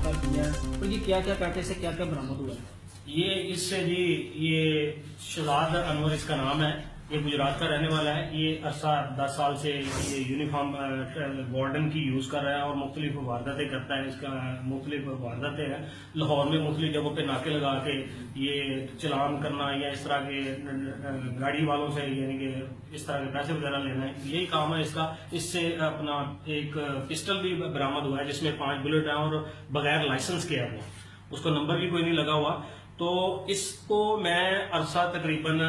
गिरफ्तार किया है, और ये क्या क्या पैकेट से क्या क्या बरामद हुआ है? ये इससे जी ये शहजाद अनवर इसका नाम है, ये गुजरात का रहने वाला है। ये अरसा 10 साल से ये यूनिफॉर्म वार्डन की यूज कर रहा है और मुख्तलिफ वारदातें करता है। इसका मुख्तलिफ वारदातें हैं, लाहौर में मुख्तलिफ जगहों पे नाके लगा के ये चलान करना या इस तरह के गाड़ी वालों से यानी कि इस तरह के पैसे वगैरह लेना है, यही काम है इसका। इससे अपना एक पिस्टल भी बरामद हुआ है जिसमें 5 बुलेट है और बगैर लाइसेंस के है, उसको नंबर भी कोई नहीं लगा हुआ। तो इसको मैं अरसा तकरीबन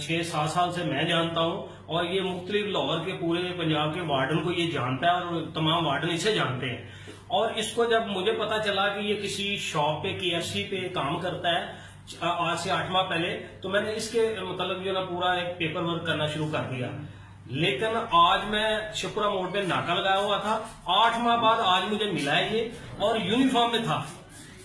6-7 साल से मैं जानता हूँ और ये मुख्तलिफ लाहौर के पूरे पंजाब के वार्डन को ये जानता है और तमाम वार्डन इसे जानते हैं। और इसको जब मुझे पता चला कि ये किसी शॉप पे KFC पे काम करता है आज से 8 माह पहले, तो मैंने इसके मतलब जो ना पूरा एक पेपर वर्क करना शुरू कर दिया। लेकिन आज मैं शिवपुरा मोड़ पे नाका लगाया हुआ था, 8 माह बाद आज मुझे मिला है ये और यूनिफॉर्म में था।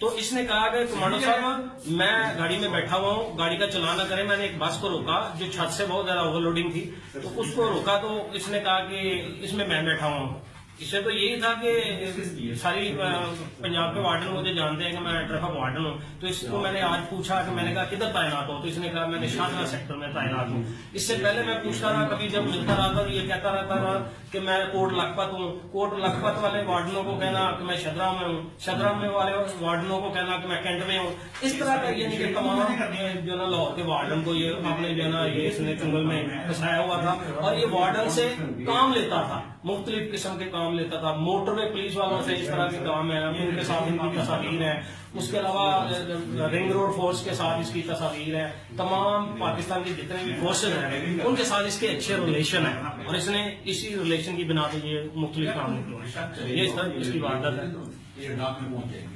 तो इसने कहा कि कमांडो साहब मैं गाड़ी में बैठा हुआ हूँ, गाड़ी का चलान ना करें। मैंने एक बस को रोका जो छत से बहुत ज्यादा ओवरलोडिंग थी, तो उसको रोका तो इसने कहा कि इसमें मैं बैठा हुआ हूँ। इससे तो यही था कि सारी पंजाब के वार्डन मुझे जानते हैं कि मैं ट्रैफिक वार्डन हूँ। तो इसको मैंने आज पूछा कि मैंने कहा किधर तैनात हो, तो इसने कहा मैंने शाहजहां सेक्टर में तैनात हूँ। इससे पहले मैं पूछता रहा, कभी जब मिलता रहा था ये कहता रहता था कि मैं कोट लखपत हूँ। कोट लखपत वाले वार्डनों को कहना कि मैं शदरा में हूँ, शदरा में वाले वार्डनों को कहना कि मैं कैंट में हूँ। इस तरह का यानी कि तमाम जो ना लाहौर के वार्डन को ये आपने जो ना ये इसने जंगल में फंसाया हुआ था और ये वार्डन से काम लेता था, मुख्तलिफ किस्म के काम लेता था। मोटरवे पुलिस वालों से इस तरह के काम है, उनके साथ इनकी तस्वीर है। उसके अलावा रिंग रोड फोर्स के साथ इसकी तस्वीर है। तमाम पाकिस्तान के जितने भी फोर्सेज हैं उनके साथ इसके अच्छे रिलेशन है और इसने इसी रिलेशन की बिना पे ये मुख्तलिफ काम निकलवाए। ये इस तरह इसकी वारदात है।